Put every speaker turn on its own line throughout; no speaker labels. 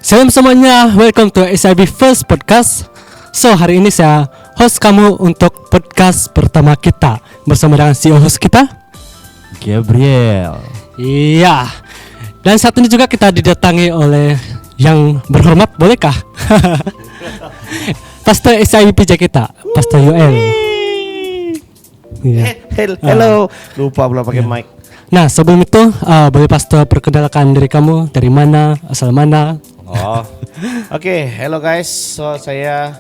Salam semuanya, welcome to SIB First Podcast. So hari ini saya host kamu untuk podcast pertama kita bersama dengan CEO host kita
Gabriel.
Iya. Dan saat ini juga kita didatangi oleh yang berhormat, bolehkah? Pastor SIB PJ kita, Pastor Yoel. Iya.
Hello. Lupa pula pakai mic.
Nah sebelum itu boleh Pastor perkenalkan diri kamu, dari mana, asal mana?
Oke, hello guys. So saya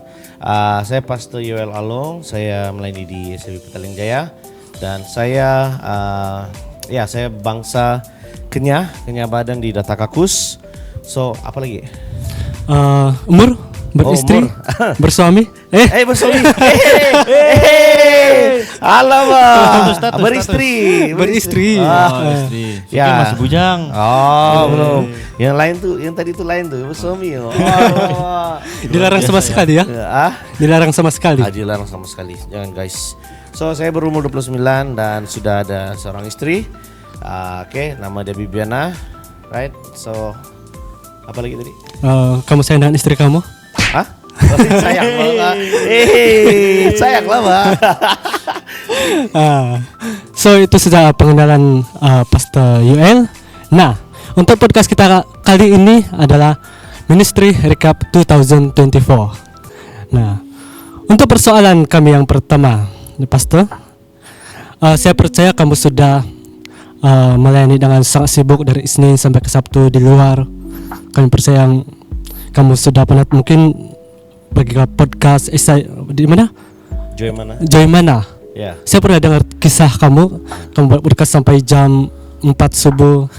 Pastor Yoel Along. Saya melayani di SIB Petaling Jaya dan saya saya bangsa Kenya Badan di Data Kakus. So apa lagi?
Umur, beristri,
umur.
bersuami?
Bersuami. Alamak. Beristri.
Beristri.
Istri.
Ya. Masih bujang.
Belum. Yang lain tuh, yang tadi tuh lain tuh, bersuami.
Dilarang sama sekali ya? Dilarang sama sekali.
Dilarang sama sekali. Jangan guys. So saya berumur 29 dan sudah ada seorang istri. Nama dia Bibiana. Right? So apa lagi tadi?
Kamu sayang dengan istri kamu?
Hah? Sayang banget. Sayang lah, Mbak.
So itu sudah pengenalan Pastor Yoel. Nah, untuk podcast kita kali ini adalah Ministry Recap 2024. Nah, untuk persoalan kami yang pertama, Pastor, saya percaya kamu sudah melayani dengan sangat sibuk dari Senin sampai ke Sabtu di luar. Kami percaya kamu sudah pernah mungkin pergi ke podcast di mana? Joy mana?
Ya.
Saya pernah dengar kisah kamu buat podcast sampai jam 4 subuh.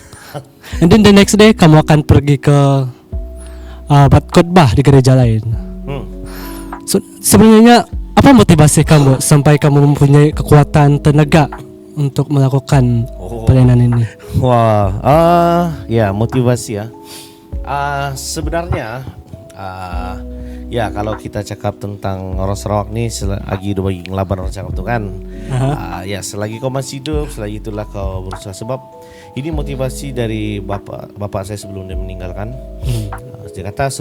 And then the next day kamu akan pergi ke buat khotbah di gereja lain. So, sebenarnya apa motivasi kamu sampai kamu mempunyai kekuatan tenaga untuk melakukan pelayanan ini?
Motivasi ya. Sebenarnya kalau kita cakap tentang orang Sarawak nih, selagi udah bagi ngelaban orang cakap tu kan. Selagi kau masih hidup, selagi itulah kau berusaha. Sebab ini motivasi dari bapa saya sebelum dia meninggalkan. Dia kata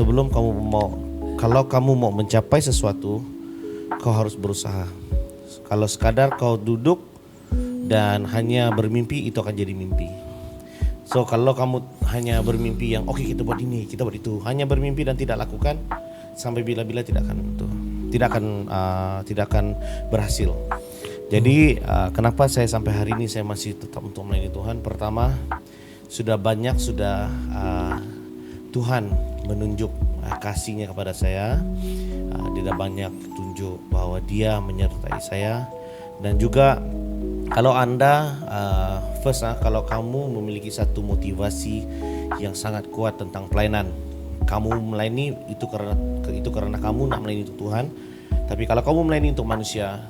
kalau kamu mau mencapai sesuatu, kau harus berusaha. Kalau sekadar kau duduk dan hanya bermimpi, itu akan jadi mimpi. So kalau kamu hanya bermimpi yang kita buat ini, kita buat itu, hanya bermimpi dan tidak lakukan, sampai bila-bila tidak akan berhasil. Jadi kenapa saya sampai hari ini saya masih tetap untuk melayani Tuhan? Pertama, sudah Tuhan menunjuk kasih-Nya kepada saya. Dia banyak tunjuk bahwa Dia menyertai saya. Dan juga kalau Anda kalau kamu memiliki satu motivasi yang sangat kuat tentang pelayanan, kamu melayani itu karena kamu nak melayani untuk Tuhan. Tapi kalau kamu melayani untuk manusia,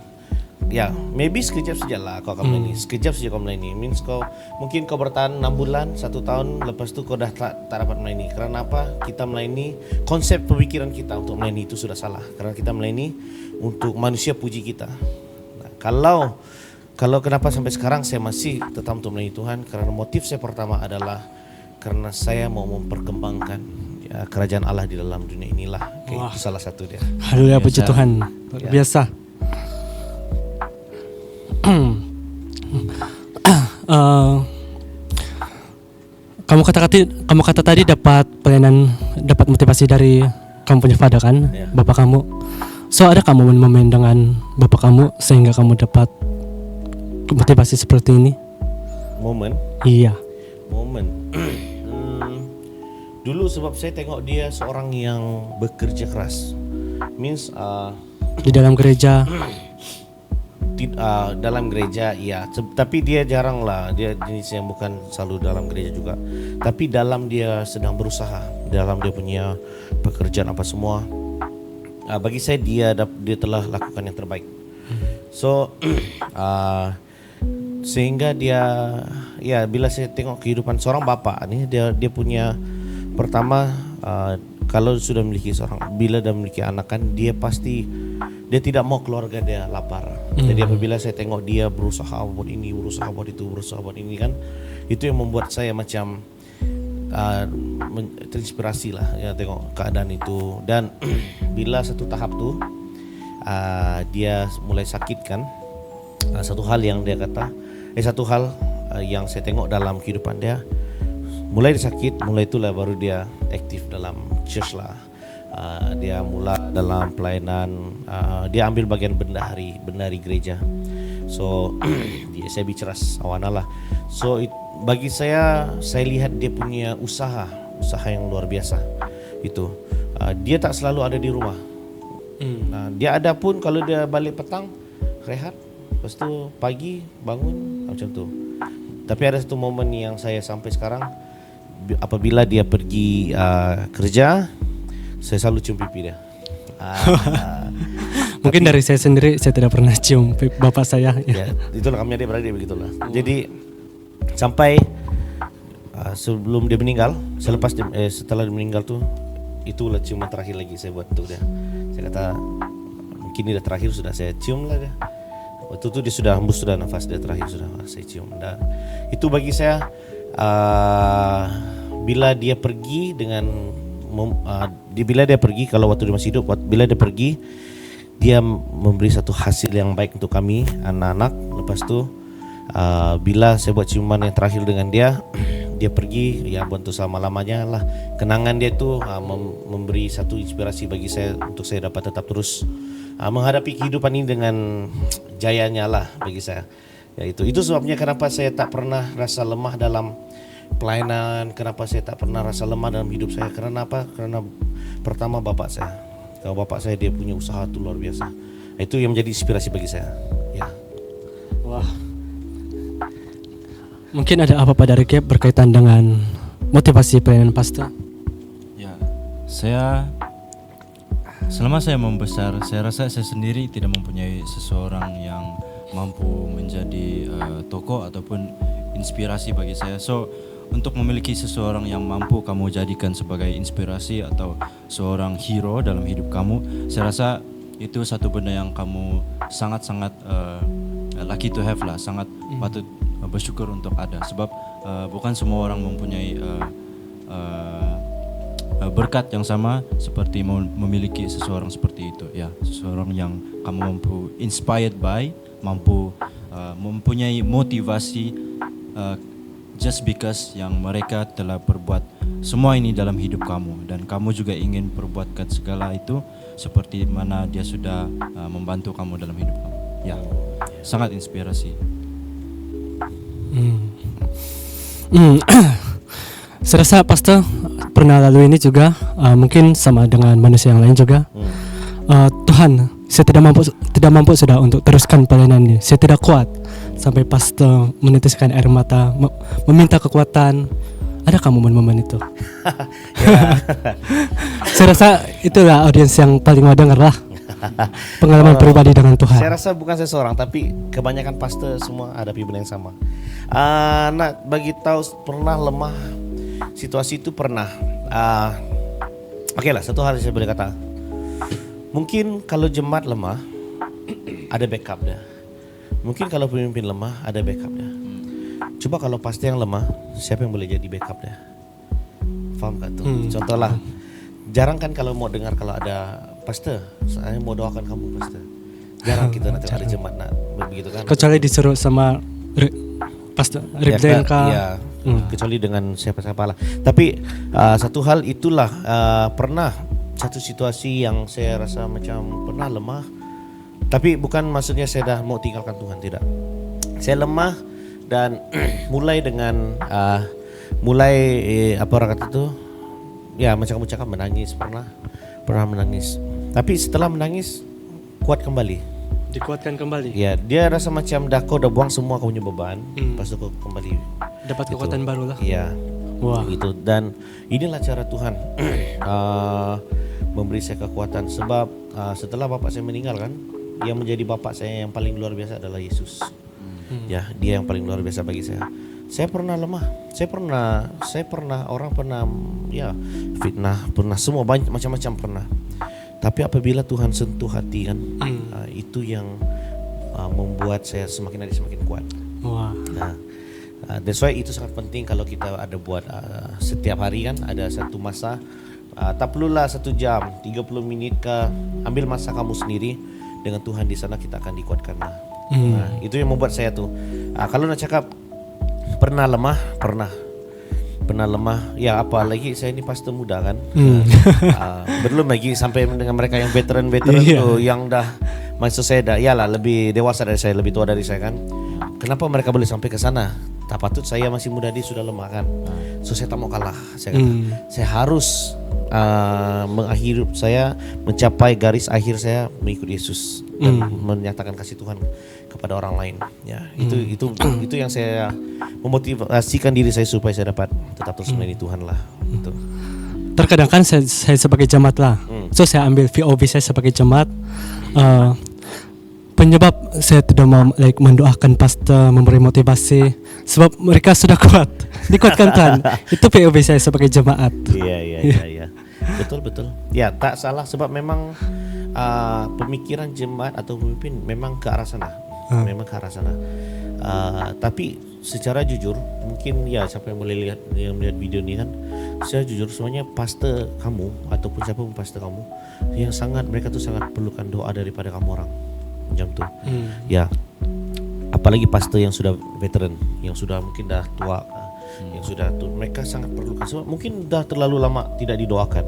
maybe sekejap sajalah kau akan melayani. Sekejap saja kau melayani. Means mungkin kau bertahan 6 bulan, 1 tahun, lepas tu kau dah tak dapat melayani. Kerana apa? Kita melayani, konsep pemikiran kita untuk melayani itu sudah salah. Karena kita melayani untuk manusia puji kita. Nah, kalau kenapa sampai sekarang saya masih tetap untuk melayani Tuhan, karena motif saya pertama adalah karena saya mau memperkembangkan kerajaan Allah di dalam dunia inilah. Itu salah satu dia.
Haleluya, puji Tuhan. Biasa. Kamu kata tadi dapat motivasi dari kamu punya father kan, bapak kamu. So ada kamu momen dengan bapak kamu sehingga kamu dapat motivasi seperti ini?
Momen?
Iya.
Momen. Dulu sebab saya tengok dia seorang yang bekerja keras. Means
di dalam gereja.
Dalam gereja iya, tapi dia jarang lah. Dia jenis yang bukan selalu dalam gereja juga. Tapi dalam dia sedang berusaha, dalam dia punya pekerjaan apa semua. Bagi saya dia telah lakukan yang terbaik. So sehingga dia bila saya tengok kehidupan seorang bapa ni, dia punya pertama kalau sudah bila dah memiliki anak kan, dia pasti dia tidak mau keluarga dia lapar. Jadi apabila saya tengok dia berusaha buat ini, berusaha buat itu, berusaha buat ini kan, itu yang membuat saya macam terinspirasi lah ya tengok keadaan itu. Dan bila satu tahap tuh dia mulai sakit kan, satu hal yang dia kata, yang saya tengok dalam kehidupan dia, mulai dia sakit, mulai itulah baru dia aktif dalam church lah. Dia mula dalam pelayanan, dia ambil bagian bendahari gereja. So saya bicara awana lah. So bagi saya lihat dia punya usaha yang luar biasa. Itu dia tak selalu ada di rumah. Dia ada pun kalau dia balik petang rehat, lepas tu pagi bangun macam tu. Tapi ada satu momen yang saya sampai sekarang, apabila dia pergi kerja, saya selalu cium pipi dia.
Mungkin dari saya sendiri, saya tidak pernah cium bapak saya.
Ya, itulah kami adik-beradik begitulah. Jadi sampai sebelum dia meninggal, setelah dia meninggal tuh, itulah ciuman terakhir lagi saya buat untuk dia. Saya kata mungkin ini dah terakhir, sudah saya cium lah dia. Waktu itu dia sudah hembus sudah nafas dia terakhir, sudah saya cium. Dan itu bagi saya bila dia pergi kalau waktu dia masih hidup, bila dia pergi, dia memberi satu hasil yang baik untuk kami anak-anak. Lepas tu bila saya buat ciuman yang terakhir dengan dia, dia pergi, ya bantu selama-lamanya lah. Kenangan dia tu memberi satu inspirasi bagi saya untuk saya dapat tetap terus menghadapi kehidupan ini dengan jayanya lah bagi saya. Ya, itu sebabnya kenapa saya tak pernah rasa lemah dalam pelayanan, kenapa saya tak pernah rasa lemah dalam hidup saya. Karena apa? Karena pertama bapak saya. Kalau bapak saya dia punya usaha tu luar biasa. Itu yang menjadi inspirasi bagi saya. Ya.
Wah. Mungkin ada apa-apa dari Cap berkaitan dengan motivasi pelayanan pastor?
Ya, selama saya membesar, saya rasa saya sendiri tidak mempunyai seseorang yang mampu menjadi tokoh ataupun inspirasi bagi saya. So, untuk memiliki seseorang yang mampu kamu jadikan sebagai inspirasi atau seorang hero dalam hidup kamu, saya rasa itu satu benda yang kamu sangat-sangat lucky to have lah, sangat patut bersyukur untuk ada. Sebab bukan semua orang mempunyai berkat yang sama seperti memiliki seseorang seperti itu. Ya, seseorang yang kamu mampu inspired by, mampu mempunyai motivasi just because yang mereka telah berbuat semua ini dalam hidup kamu, dan kamu juga ingin perbuatkan segala itu seperti mana dia sudah membantu kamu dalam hidup kamu. Ya, sangat inspirasi.
Saya rasa pastor pernah lalu ini juga, mungkin sama dengan manusia yang lain juga. Tuhan, saya tidak mampu sudah untuk teruskan pelayanan ini. Saya tidak kuat. Sampai pastor meneteskan air mata, meminta kekuatan. Ada kamu momen-momen itu? Saya rasa itulah audiens yang paling mau dengar lah. Pengalaman pribadi dengan Tuhan.
Saya rasa bukan saya seorang, tapi kebanyakan pastor semua ada benda yang sama. Nak bagi tahu pernah lemah, situasi itu pernah. Oke lah, satu hal saya boleh kata. Mungkin kalau jemaat lemah, ada backup dia. Mungkin kalau pemimpin lemah, ada backup dia. Coba kalau pastor yang lemah, siapa yang boleh jadi backup dia? Faham tak tu? Contohlah, jarang kan kalau mau dengar kalau ada pastor, saya mau doakan kamu pastor. Jarang kita nanti ada jemaat nak begitu kan? Kecuali
disuruh sama pastor represent
ya, kecuali dengan siapa-siapa lah. Tapi satu hal itulah pernah satu situasi yang saya rasa macam pernah lemah. Tapi bukan maksudnya saya dah mau tinggalkan Tuhan, tidak. Saya lemah dan mulai dengan apa orang kata tu? Ya macam kamu cakap, menangis, pernah menangis. Tapi setelah menangis kuat kembali.
Dikuatkan kembali.
Ya, dia rasa macam kau dah buang semua kau punya beban, lepas tu kau kembali
dapat kekuatan baru lah.
Iya. Wah. Gitu. Dan inilah cara Tuhan memberi saya kekuatan. Sebab setelah bapak saya meninggal kan, yang menjadi bapak saya yang paling luar biasa adalah Yesus. Ya, dia yang paling luar biasa bagi saya. Saya pernah lemah, saya pernah orang pernah ya fitnah, pernah semua banyak macam-macam pernah. Tapi apabila Tuhan sentuh hati kan, itu yang membuat saya semakin hari semakin kuat.
Wah.
Nah, That's why itu sangat penting kalau kita ada buat setiap hari kan ada satu masa, tak perlulah 1 jam, 30 menit ke, ambil masa kamu sendiri dengan Tuhan di sana, kita akan dikuatkan lah. Itu yang membuat saya tuh kalau nak cakap pernah lemah, pernah lemah ya, apalagi saya ini pastor muda kan. Belum lagi sampai dengan mereka yang veteran tuh, yang dah maksud saya dah iyalah lebih dewasa dari saya, lebih tua dari saya kan. Kenapa mereka boleh sampai ke sana? Tak patut, saya masih muda, dia sudah lemah kan. So saya tak mau kalah. Saya kata, saya harus mengakhiri hidup saya, mencapai garis akhir saya mengikut Yesus dan menyatakan kasih Tuhan kepada orang lain. Ya, itu yang saya memotivasikan diri saya supaya saya dapat tetap terus melayani Tuhan lah. Itu.
Terkadang kan saya sebagai jemaat lah, so saya ambil VOB saya sebagai jemaat. Penyebab saya tidak mau mendoakan pastor, memberi motivasi, sebab mereka sudah kuat, dikuatkan Tuhan. Itu POV saya sebagai jemaat.
Iya. Betul. Ya, tak salah, sebab memang pemikiran jemaat atau pemimpin memang ke arah sana. Memang ke arah sana. Tapi secara jujur, mungkin ya siapa yang boleh melihat video ini kan, secara jujur semuanya pastor kamu ataupun siapapun pastor kamu yang mereka tuh sangat perlukan doa daripada kamu orang. Jam tu. Ya. Apalagi pastor yang sudah veteran, yang sudah mungkin dah tua, yang sudah tu, mereka sangat perlukan sebab mungkin dah terlalu lama tidak didoakan.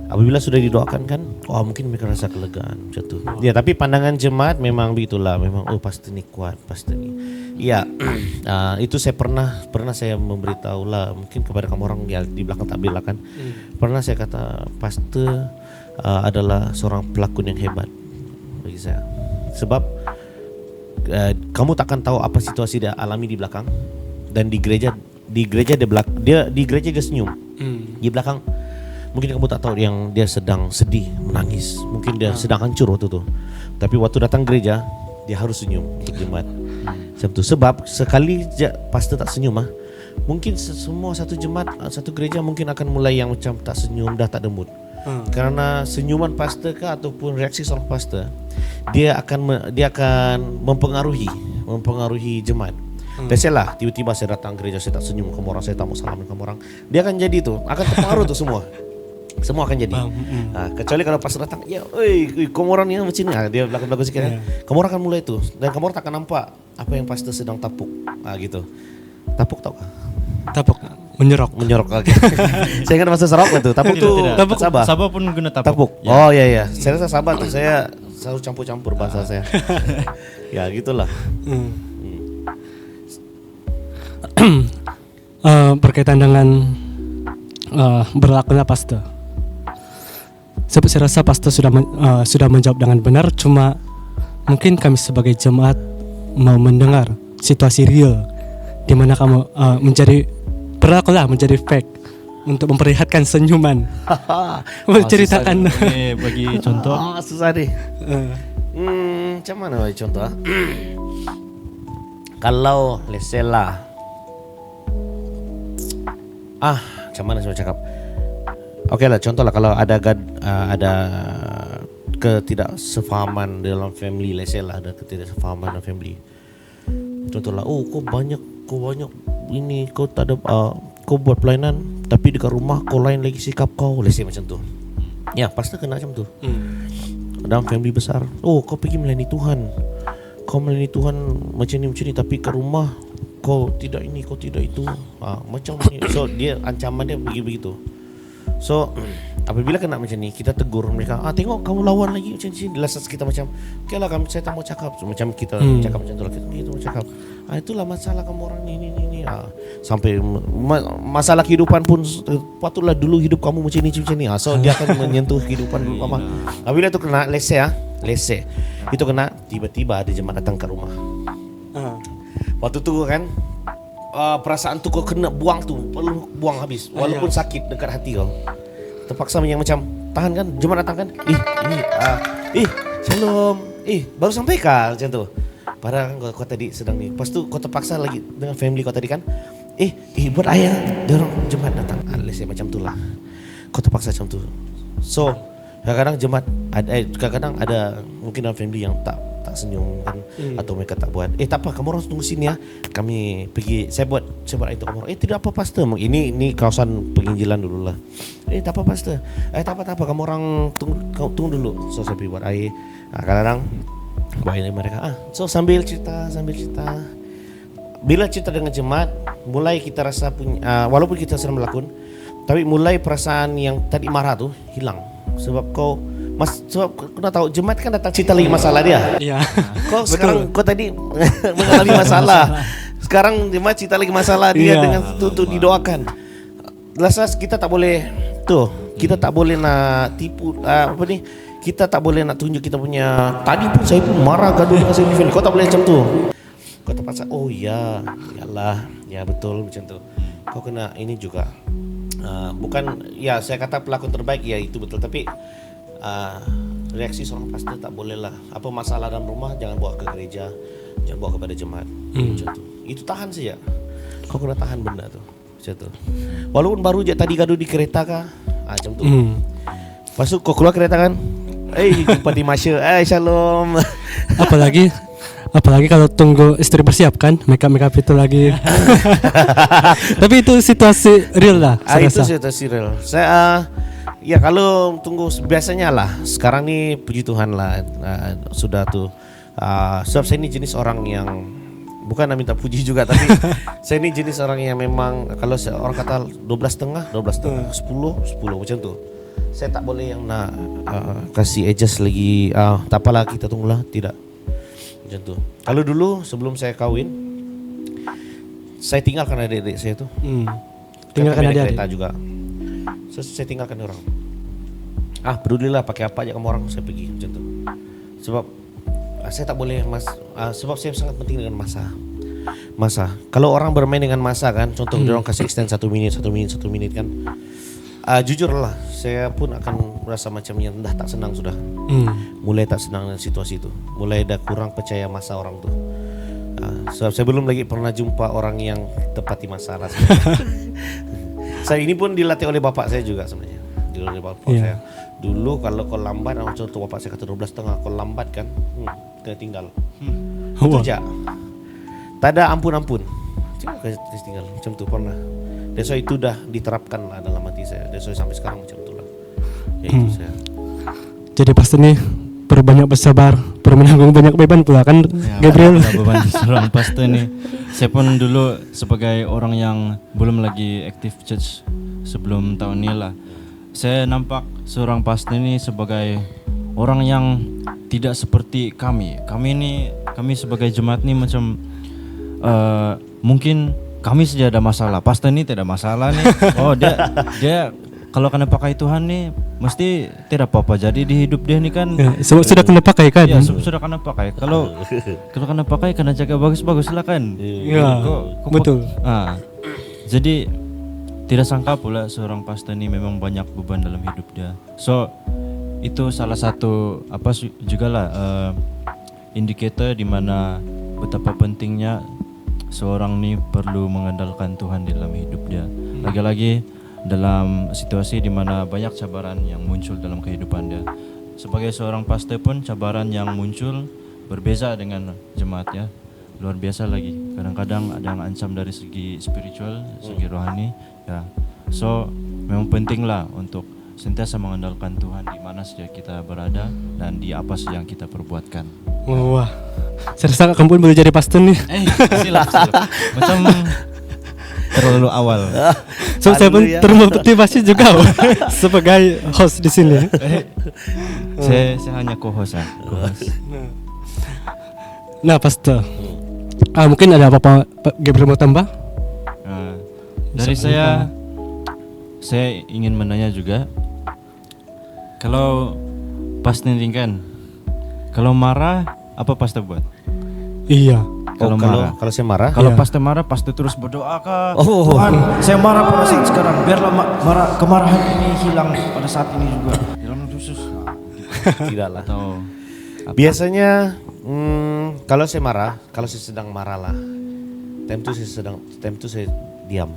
Apabila sudah didoakan kan, mungkin mereka rasa kelegaan macam tu. Ya, tapi pandangan jemaat memang begitulah, memang pastor ni kuat, pastor ni. Ya, itu saya pernah saya memberitahu lah mungkin kepada kamu orang yang di belakang takbir lah kan. Pernah saya kata pastor adalah seorang pelakon yang hebat bagi saya. Sebab kamu takkan tahu apa situasi dia alami di belakang, dan di gereja dia senyum. Di belakang mungkin kamu tak tahu yang dia sedang sedih, menangis, mungkin dia sedang hancur waktu tu. Tapi waktu datang gereja dia harus senyum untuk jemaat. Sebab sekali pastor tak senyum mungkin semua satu jemaat, satu gereja mungkin akan mulai yang macam tak senyum, dah tak ada mood. Karena senyuman pastor ke ataupun reaksi seorang pastor, dia akan mempengaruhi jemaat. Biasalah tiba-tiba saya datang gereja saya tak senyum kamu orang, saya tak mau salamin kamu orang, dia akan jadi tu, akan terpengaruh tu semua akan jadi. Kecuali kalau pastor datang, ya, kamu orang ni macam ni, dia belakang-belakang sikit kan, kamu orang akan mulai tu, dan kamu orang tak akan nampak apa yang pastor sedang tapuk, gitu. Tapuk tau kah?
Tapuk, menyorok lagi.
Saya ingat masa serok lah tu. Tapuk tu
Sabah pun guna tapuk.
Ya. Oh iya. Saya rasa Sabah tu saya selalu campur-campur bahasa saya. Ya gitulah.
Berkaitan dengan berlakunya pastor, saya rasa pastor sudah menjawab dengan benar. Cuma mungkin kami sebagai jemaat mau mendengar situasi real di mana kamu menjadi fake untuk memperlihatkan senyuman. Menceritakan.
Bagi contoh.
Susah deh. Macam mana bagi contoh? Kalau lesela. Macam mana saya cakap? Okey lah, contoh lah kalau ada ketidaksefahaman dalam family, lesela ada ketidaksefahaman dalam family. Contohlah, kau banyak ini, kau tak ada, kau buat pelayanan tapi dekat rumah kau lain lagi sikap kau, lesai macam tu. Ya, pasti kena macam tu. Dalam family besar, kau pergi melayani Tuhan, kau melayani Tuhan macam ni tapi ke rumah kau tidak ini, kau tidak itu, macam ni. So dia ancaman dia begitu. So apabila kena macam ni, kita tegur mereka, tengok kamu lawan lagi macam ni. Jelas kita macam, okey lah, saya tak mau cakap. So, macam kita cakap macam tu lah, kita mau cakap, itulah masalah kamu orang ni. Sampai masalah kehidupan pun, patutlah dulu hidup kamu macam ni. So dia akan menyentuh kehidupan mama. Apabila tu kena lese, itu kena tiba-tiba ada jemaat datang ke rumah. Waktu tu kan, perasaan tu kau kena buang buang habis, walaupun sakit dekat hati kau. Terpaksa yang macam tahan kan, jemaat datang kan, shalom, baru sampai kah macam tu. Padahal kau tadi sedang ni. Lepas tu kau terpaksa lagi dengan family kau tadi kan, buat ayah dorong jemaat datang. Let's macam tu lah. Kau terpaksa macam tu. So kadang-kadang jemaat kadang-kadang ada mungkin dalam family yang tak tak senyum kan, atau mereka tak buat. Tak apa, kamu orang tunggu sini ya. Kami pergi, saya buat itu kamu orang. Tidak apa pastor. Ini kawasan penginjilan dulu lah. Tak apa pastor. Tak apa kamu orang tunggu dulu. So saya pergi buat air. Kadang-kadang buat air mereka. So sambil cerita. Bila cerita dengan jemaat, mulai kita rasa punya, walaupun kita sedang melakukan, tapi mulai perasaan yang tadi marah tuh hilang. Sebab sebab kau nak tahu jemaat kan datang cerita lagi masalah dia.
Iya.
Kau sekarang kau tadi mengalami masalah. Sekarang jemaat cerita lagi masalah dia dengan tutup didoakan. Rasa kita tak boleh kita tak boleh nak tipu kita tak boleh nak tunjuk kita punya. Tadi pun saya pun marah gaduh dengan saya. Kau tak boleh macam tu. Kau terpaksa, iyalah, ya betul macam tu. Kau kena ini juga, bukan, ya saya kata pelakon terbaik, ya itu betul. Tapi reaksi seorang pastor tak boleh lah. Apa masalah dalam rumah, jangan bawa ke gereja, jangan bawa kepada jemaat, macam tu. Itu tahan saja. Kau kena tahan benda tu, macam tu. Walaupun baru je tadi gaduh di kereta kah, macam tu. Masuk kau keluar kereta kan, jumpa di Masya, shalom.
Apalagi kalau tunggu istri bersiapkan make up itu lagi. Tapi itu situasi real lah.
Itu situasi real. Saya ya kalau tunggu biasanya lah. Sekarang ni puji Tuhan lah, sudah tuh. Sebab saya ini jenis orang yang bukan nak minta puji juga, tapi saya ini jenis orang yang memang kalau orang kata 12,5, 10 macam tu. Saya tak boleh yang nak kasih adjust lagi. Tak apalah kita tunggulah, tidak. Macam tu. Kalau dulu sebelum saya kahwin, saya tinggalkan adik-adik saya tu.
Tinggalkan adik-adik
kereta juga. Saya tinggalkan orang. Pedulilah pakai apa aja kamu orang, saya pergi macam tu. Sebab saya tak boleh sebab saya sangat penting dengan masa. Kalau orang bermain dengan masa kan, contoh dia orang kasih extend 1 minit kan. Jujurlah, saya pun akan merasa macam yang dah tak senang sudah. Mulai tak senang dengan situasi itu. Mulai dah kurang percaya masa orang tu. Sebab saya belum lagi pernah jumpa orang yang tepati masalah. Saya ini pun dilatih oleh bapak saya juga sebenarnya. Dilatih oleh bapak saya. Dulu kalau kau lambat, contoh bapak saya kata 12,5, kau lambat kan, kena tinggal. Itu aja. Tak ada ampun-ampun. Cuma kena tinggal macam tu pernah. That's why itu dah diterapkan lah dalam hati saya. That's why sampai sekarang macam itulah. Ya itu saya.
Jadi pasti nih perlu banyak bersabar, perlu menanggung banyak beban pula kan, Gabriel.
Beban seorang pastor nih. Saya pun dulu sebagai orang yang belum lagi aktif church sebelum tahun ini lah. Saya nampak seorang pastor ini sebagai orang yang tidak seperti kami. Kami sebagai jemaat ini macam mungkin kami saja ada masalah, pastor ini tidak masalah nih. Dia kalau kena pakai Tuhan nih mesti tidak apa-apa. Jadi di hidup dia nih kan
sebab sudah kena pakai kan?
Ya, sudah kena pakai. Kalau kena pakai kena jaga bagus-bagus lah kan.
Iya, betul.
Jadi tidak sangka pula seorang pastor ini memang banyak beban dalam hidup dia. So itu salah satu juga lah indikator di mana betapa pentingnya seorang ini perlu mengandalkan Tuhan di dalam hidup dia. Lagi-lagi dalam situasi di mana banyak cabaran yang muncul dalam kehidupan dia. Sebagai seorang pastor pun cabaran yang muncul berbeza dengan jemaat ya. Luar biasa lagi. Kadang-kadang ada yang ancam dari segi spiritual, segi rohani ya. So memang penting lah untuk sentiasa mengandalkan Tuhan di mana saja kita berada dan di apa saja yang kita perbuatkan.
Wah, saya rasa kamu pun boleh jadi pastor nih.
Silap. Macam terlalu awal.
So saya pun termotivasi juga sebagai host di sini.
Saya hanya co-host.
Nah, pastor. Mungkin ada apa-apa Gabriel mau tambah?
Dari saya ingin menanya juga. Kalau pastor ini kan, kalau marah apa pastor buat?
Iya.
Kalau
saya marah,
kalau pastor marah, pastor terus berdoa kah? Tuhan, saya marah pada saat sekarang. Biarlah kemarahan ini hilang pada saat ini juga. Dalam khusus.
Tidaklah.
Atau
biasanya kalau saya marah, kalau saya sedang marah lah, time itu saya diam.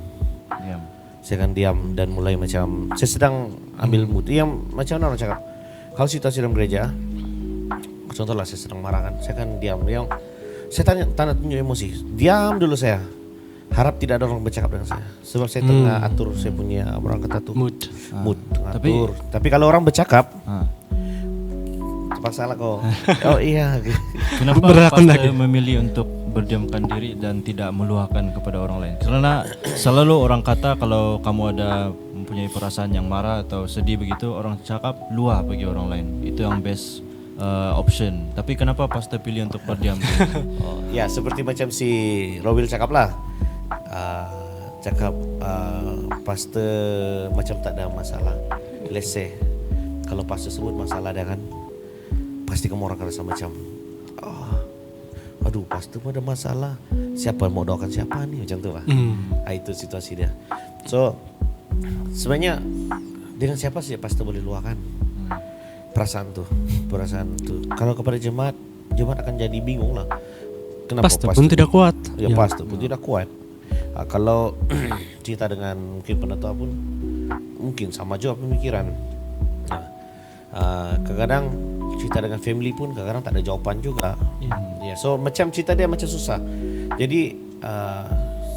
Saya akan diam dan mulai macam saya sedang ambil mood. Yang macam orang cakap, kalau situasi dalam gereja, contohlah saya sedang marah kan, saya kan diam. Saya tanda tunjuk emosi, diam dulu saya. Harap tidak ada orang bercakap dengan saya, sebab saya tengah atur saya punya orang kata tuh
Mood.
mood atur. Tapi kalau orang bercakap, terpaksa lah kau. Oh iya.
Kenapa
Berakun
pastor
lagi.
memilih untuk berdiamkan diri dan tidak meluahkan kepada orang lain? Karena selalu orang kata kalau kamu ada mempunyai perasaan yang marah atau sedih begitu, orang cakap luah bagi orang lain. Itu yang best option. Tapi kenapa pastor pilih untuk berdiam diri?
Oh, ya seperti macam si Robil cakap lah. Pastor macam tak ada masalah. Let's say kalau pastor sebut masalah dia kan, pasti kamu orang rasa macam aduh pastor pun ada masalah, siapa yang mau doakan siapa nih, macam tu lah. Itu situasi dia. So sebenarnya dengan siapa sih pastor boleh luahkan perasaan tuh. Kalau kepada jemaat akan jadi bingung lah. Kenapa
Pastor pun tidak kuat.
Ya, pastor pun tidak kuat. Kalau cerita dengan mungkin penatua pun mungkin sama juga pemikiran. Kadang-kadang cerita dengan family pun kadang-kadang tak ada jawaban juga. Ya, so macam cerita dia macam susah. Jadi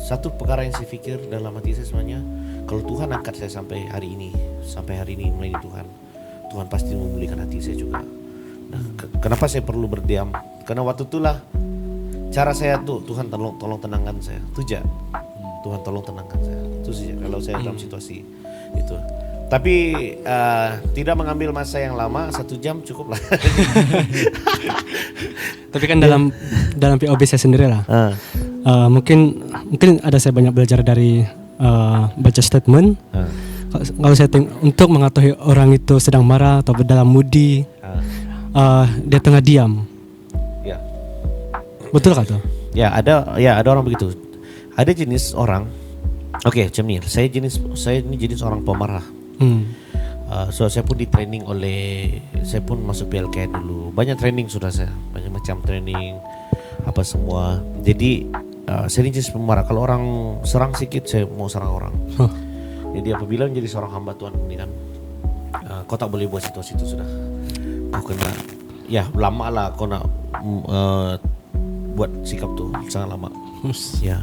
satu perkara yang saya fikir dalam hati saya sebenarnya, kalau Tuhan angkat saya sampai hari ini melayani Tuhan pasti memulihkan hati saya juga. Nah, kenapa saya perlu berdiam? Karena waktu itulah cara saya tuh, Tuhan tolong tenangkan saya. Itu aja. Tuhan tolong tenangkan saya. Itu saja kalau saya dalam situasi itu. Tapi tidak mengambil masa yang lama, 1 jam cukup lah.
Tapi kan dalam POB saya sendiri lah. Mungkin ada saya banyak belajar dari baca statement. Kalau saya untuk mengetahui orang itu sedang marah atau dalam moody, dia tengah diam.
Ya.
Betul kah tuh?
Ya ada orang begitu. Ada jenis orang. Oke, macam ni. Saya ini jenis orang pemarah. So saya pun di training saya pun masuk PLK dulu. Banyak training sudah saya, banyak macam training apa semua. Jadi saya ini jenis pemarah. Kalau orang serang sikit, saya mau serang orang. Jadi apabila menjadi seorang hamba Tuhan ini kan, kau tak boleh buat situasi itu sudah. Kau kena, ya lama lah kau nak buat sikap tu, sangat lama. Ya,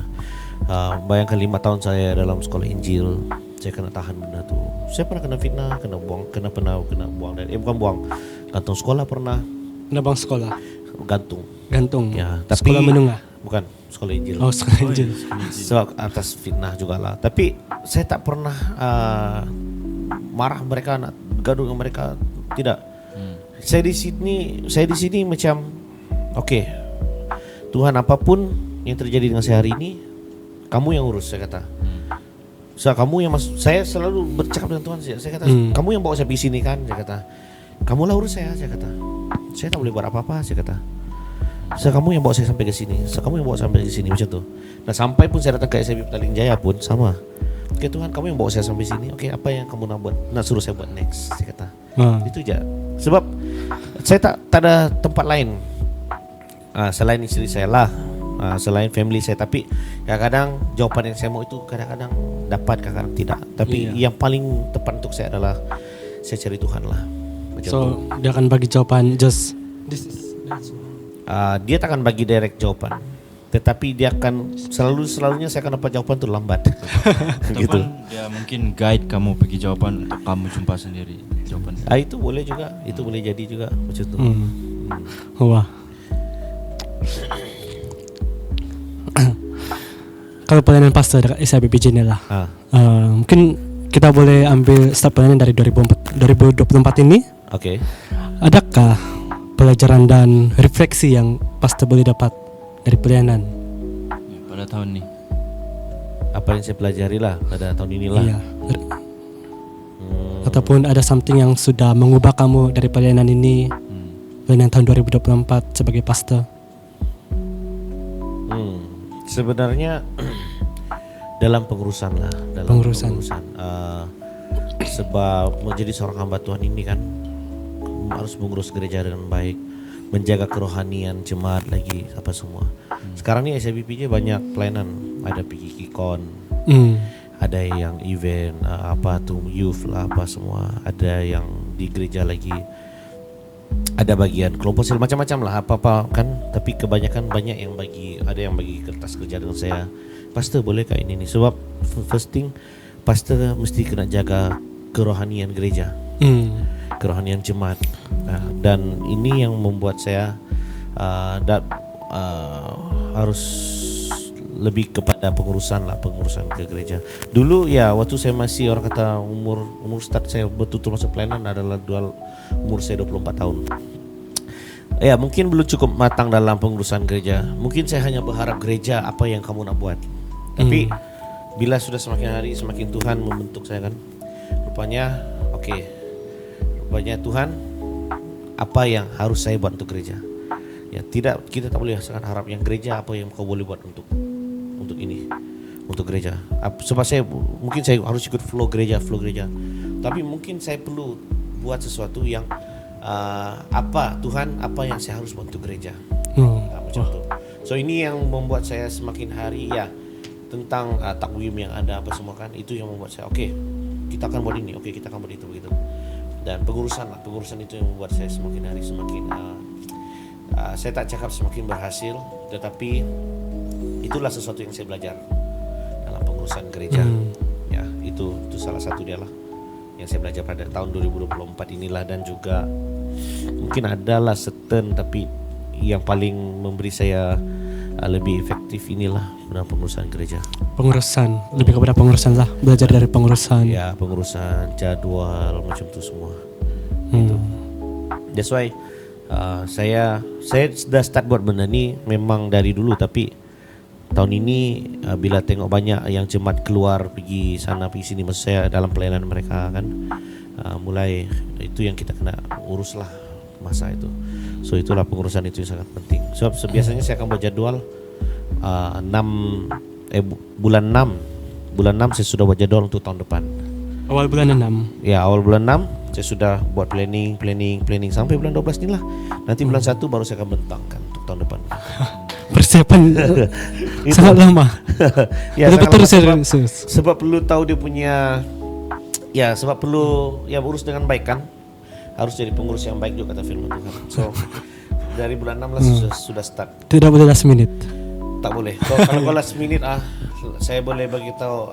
bayangkan 5 tahun saya dalam sekolah Injil, saya kena tahan benda tu. Saya pernah kena fitnah, kena buang dari, bukan buang, gantung sekolah pernah.
Kena bang sekolah.
Gantung. Ya, tapi
sekolah menengah.
Bukan, sekolah Injil.
Oh, sekolah Injil.
So, atas fitnah jugalah. Tapi saya tak pernah marah mereka, nak gaduh dengan mereka, tidak. Saya di sini macam okey. Tuhan, apapun yang terjadi dengan saya hari ini, kamu yang urus, saya kata. So, kamu yang saya selalu bercakap dengan Tuhan, saya kata, kamu yang bawa saya pergi sini kan, saya kata. Kamulah urus saya kata. Saya tak boleh buat apa-apa, saya kata. So, kamu yang bawa saya sampai ke sini. So, kamu yang bawa sampai ke sini, macam tu. Nah, sampai pun saya datang ke SIB Petaling Jaya pun sama. Okey Tuhan, kamu yang bawa saya sampai sini. Okey, apa yang kamu nak buat? Nak suruh saya buat next, saya kata. Itu je. Sebab saya tak ada tempat lain selain isteri saya lah, selain family saya. Tapi kadang-kadang jawapan yang saya mau itu kadang-kadang dapat, kadang-kadang tidak. Tapi yang paling tepat untuk saya adalah saya cari Tuhan lah. Macam
So
tu.
dia akan bagi jawaban just this is
Dia tak akan bagi direct jawaban, tetapi dia akan selalunya saya akan dapat jawaban tu lambat. Gitu.
Ataupun dia mungkin guide kamu pergi jawaban untuk kamu jumpa sendiri jawaban.
Itu boleh juga, itu boleh jadi juga macam tu.
Wah. Kalau pelayanan pastor dekat SIBPJ ni lah, mungkin kita boleh ambil start pelayanan dari 2024 ini.
Okey.
Adakah pelajaran dan refleksi yang pastor boleh dapat dari pelayanan?
Ya, pada tahun ni.
Apa yang saya pelajari lah pada tahun inilah.
Iya. Ataupun ada something yang sudah mengubah kamu dari pelayanan ini, pelayanan tahun 2024 sebagai pastor?
Sebenarnya dalam pengurusan lah,
Pengurusan.
Sebab menjadi seorang hamba Tuhan ini kan harus mengurus gereja dengan baik, menjaga kerohanian jemaat lagi apa semua. Sekarang ni SIBPJ banyak pelayanan, ada pergi Kikon, ada yang event apa tu youth lah apa semua, ada yang di gereja lagi, ada bagian kelompok sel macam-macam lah apa-apa kan, tapi kebanyakan banyak yang ada yang bagi kertas kerja dengan saya. Pastor boleh kah ini nih, sebab first thing pastor mesti kena jaga kerohanian gereja, kerohanian jemaat. Dan ini yang membuat saya harus lebih kepada pengurusan ke gereja. Dulu ya waktu saya masih orang kata umur start saya betul-betul masuk pelayanan adalah umur saya 24 tahun. Ya mungkin belum cukup matang dalam pengurusan gereja. Mungkin saya hanya berharap gereja apa yang kamu nak buat. Tapi bila sudah semakin hari semakin Tuhan membentuk saya kan. Rupanya rupanya Tuhan apa yang harus saya buat untuk gereja. Ya kita tak boleh sangat harap yang gereja apa yang kau boleh buat untuk ini, untuk gereja. Sebab mungkin saya harus ikut flow gereja. Tapi mungkin saya perlu buat sesuatu yang Tuhan apa yang saya harus buat untuk gereja. Macam tu. So ini yang membuat saya semakin hari tentang takwim yang ada apa semua kan, itu yang membuat saya kita akan buat ini, kita akan buat itu begitu. Dan pengurusan itu yang membuat saya semakin hari semakin saya tak cakap semakin berhasil, tetapi itulah sesuatu yang saya belajar dalam pengurusan gereja. Ya, itu salah satu dia lah yang saya belajar pada tahun 2024 inilah. Dan juga mungkin adalah certain, tapi yang paling memberi saya lebih efektif inilah dalam pengurusan gereja.
Pengurusan, lebih kepada pengurusan lah, belajar dari pengurusan.
Ya, pengurusan jadwal macam tu semua. Itu. That's why saya sudah start buat benda ni memang dari dulu, tapi tahun ini bila tengok banyak yang jemaat keluar pergi sana pergi sini, maksud saya dalam pelayanan mereka kan, mulai itu yang kita kena urus lah masa itu. So itulah pengurusan itu yang sangat penting. Sebab biasanya saya akan buat jadwal bulan 6 saya sudah buat jadwal untuk tahun depan.
Awal bulan 6.
Ya, awal bulan 6 saya sudah buat planning sampai bulan 12 ni lah. Nanti bulan 1 baru saya akan bentangkan untuk tahun depan.
Persiapan sangat lama.
Ya,
betul
sebab perlu tahu dia punya, sebab perlu urus dengan baik kan. Harus jadi pengurus yang baik juga kata firman Tuhan. So dari bulan 6 lah sudah start.
Tidak boleh last minute.
Tak boleh. So kalau last minute saya boleh bagi tahu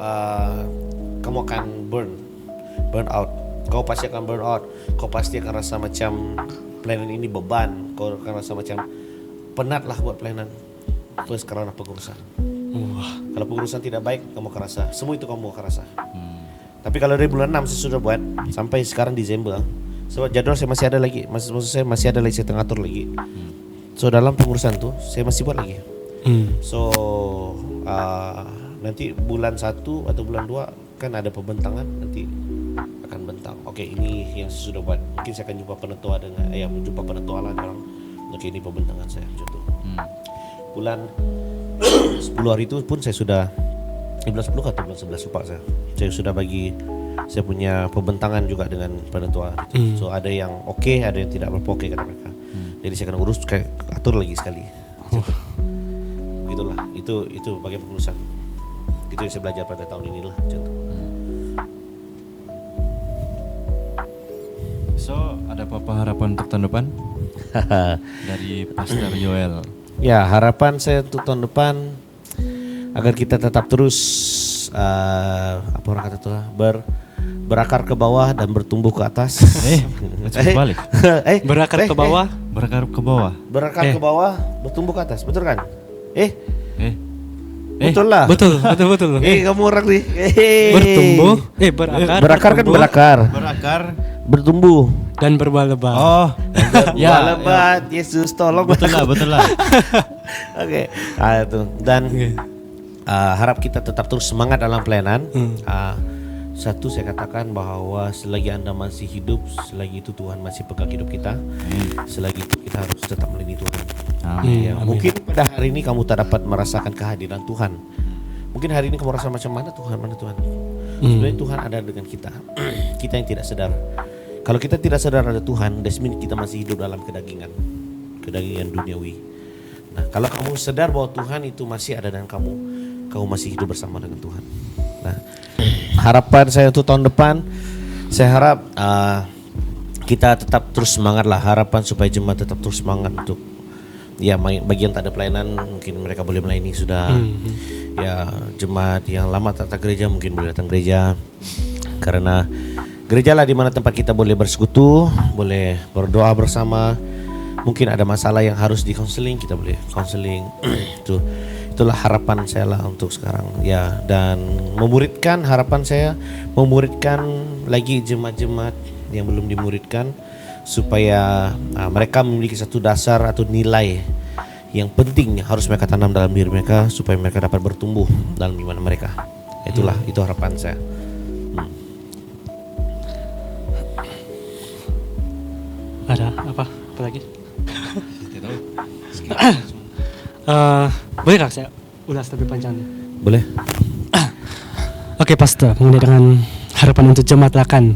kamu akan burn out. Kau pasti akan burn out. Kau pasti akan rasa macam pelayanan ini beban. Kau akan rasa macam penat lah buat pelayanan. Terus karena pengurusan. Kalau pengurusan tidak baik, kamu akan rasa. Semua itu kamu akan rasa. Tapi kalau dari bulan 6 saya sudah buat sampai sekarang Desember. Sebab jadwal saya masih ada lagi. Maksud saya masih ada lagi, saya tengah atur lagi. So dalam pengurusan tu saya masih buat lagi. So nanti bulan 1 atau bulan 2 kan ada pembentangan, nanti akan bentang. Ini yang saya sudah buat. Mungkin saya akan jumpa penetua lah orang. Ini pembentangan saya macam tu. Bulan 10 hari itu pun saya sudah bulan 10 atau bulan 11 lupa saya sudah bagi saya punya pembentangan juga dengan penetua. So ada yang ada yang tidak berapa kata mereka. Jadi saya akan urus atur lagi sekali. Begitulah. Itu bagian pengurusan. Itu yang saya belajar pada tahun inilah macam tu.
So, ada apa harapan untuk tahun depan? Dari Pastor Yoel.
Ya, harapan saya untuk tahun depan agar kita tetap terus apa orang kata tu lah, berakar ke bawah dan bertumbuh ke atas.
Macam balik.
Berakar ke bawah,
Berakar ke bawah.
Berakar ke bawah, bertumbuh ke atas. Betul kan? Betul lah.
Betul.
Kamu orang ni.
Bertumbuh,
berakar kan berakar.
Berakar,
bertumbuh
dan berbuah-lebat.
Berbuah-lebat. Yesus tolong.
Betul lah.
Oke. Itu. Dan harap kita tetap terus semangat dalam pelayanan. Satu, saya katakan bahwa selagi Anda masih hidup, selagi itu Tuhan masih pegang hidup kita. Selagi itu kita harus tetap melayani Tuhan. Mungkin pada hari ini kamu tak dapat merasakan kehadiran Tuhan. Mungkin hari ini kamu rasa macam mana Tuhan. Sebenarnya Tuhan ada dengan kita. Kita yang tidak sadar. Kalau kita tidak sadar ada Tuhan, that means kita masih hidup dalam kedagingan duniawi. Nah, kalau kamu sadar bahwa Tuhan itu masih ada dengan kamu masih hidup bersama dengan Tuhan. Nah, harapan saya untuk tahun depan, saya harap kita tetap terus semangat lah, harapan supaya jemaat tetap terus semangat untuk ya bagi yang tak ada pelayanan mungkin mereka boleh melayani sudah. Ya jemaat yang lama tak datang gereja mungkin boleh datang gereja, karena gereja lah di mana tempat kita boleh bersekutu, boleh berdoa bersama. Mungkin ada masalah yang harus di-counseling, kita boleh counseling. Itulah harapan saya lah untuk sekarang ya, dan memuridkan, harapan saya memuridkan lagi jemaat-jemaat yang belum dimuridkan supaya mereka memiliki satu dasar atau nilai yang penting yang harus mereka tanam dalam diri mereka supaya mereka dapat bertumbuh dalam iman mereka. Itulah itu harapan saya.
Ada apa lagi? Boleh kah saya ulas lebih panjangnya?
Boleh?
Oke, Pastor, mengenai dengan harapan untuk jemaat Lakan,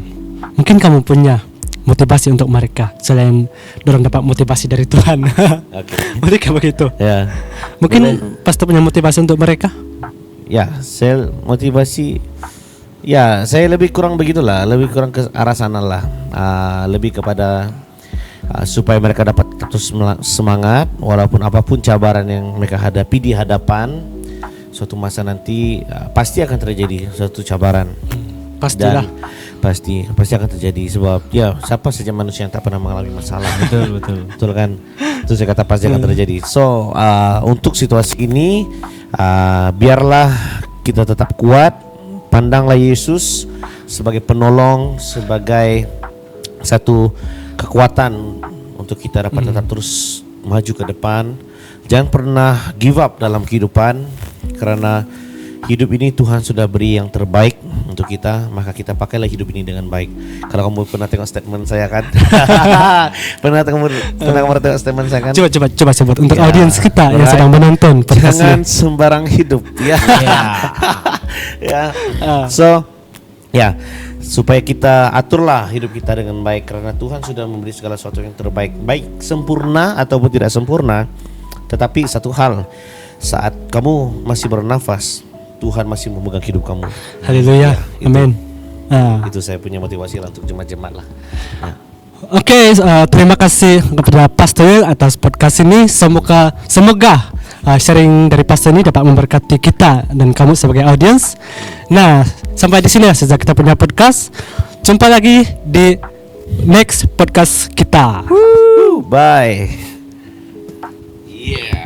mungkin kamu punya motivasi untuk mereka selain dorong dapat motivasi dari Tuhan.
Oke.
Boleh kah begitu?
Ya.
Mungkin
Boleh.
Pastor punya motivasi untuk mereka?
Ya, saya motivasi. Ya, saya lebih kurang begitulah, lebih kurang ke arah sana lah. Lebih kepada supaya mereka dapat terus semangat walaupun apapun cabaran yang mereka hadapi di hadapan. Suatu masa nanti pasti akan terjadi suatu cabaran.
Pastilah.
Dan pasti akan terjadi, sebab ya siapa saja manusia yang tak pernah mengalami masalah. Betul kan? Itu saya kata pasti akan terjadi. So untuk situasi ini biarlah kita tetap kuat, pandanglah Yesus sebagai penolong, sebagai satu kekuatan untuk kita dapat tetap terus maju ke depan. Jangan pernah give up dalam kehidupan, karena hidup ini Tuhan sudah beri yang terbaik untuk kita, maka kita pakailah hidup ini dengan baik. Kalau kamu pernah tengok statement saya kan? pernah kamu tengok statement saya kan?
Coba sebut untuk
Ya,
audiens kita yang
right.
sedang menonton podcast
Jangan
ini.
sembarang hidup ya. Ya. So ya, supaya kita aturlah hidup kita dengan baik, karena Tuhan sudah memberi segala sesuatu yang terbaik, baik sempurna ataupun tidak sempurna. Tetapi satu hal, saat kamu masih bernafas, Tuhan masih memegang hidup kamu.
Haleluya.
Ya,
Amin.
Itu saya punya motivasi lah untuk jemaat-jemaat lah. Ya.
Oke, terima kasih kepada Pastor Will atas podcast ini. Semoga sharing dari Pastor ini dapat memberkati kita dan kamu sebagai audiens. Nah, sampai di sini saja kita punya podcast. Jumpa lagi di next podcast kita.
Bye. Yeah.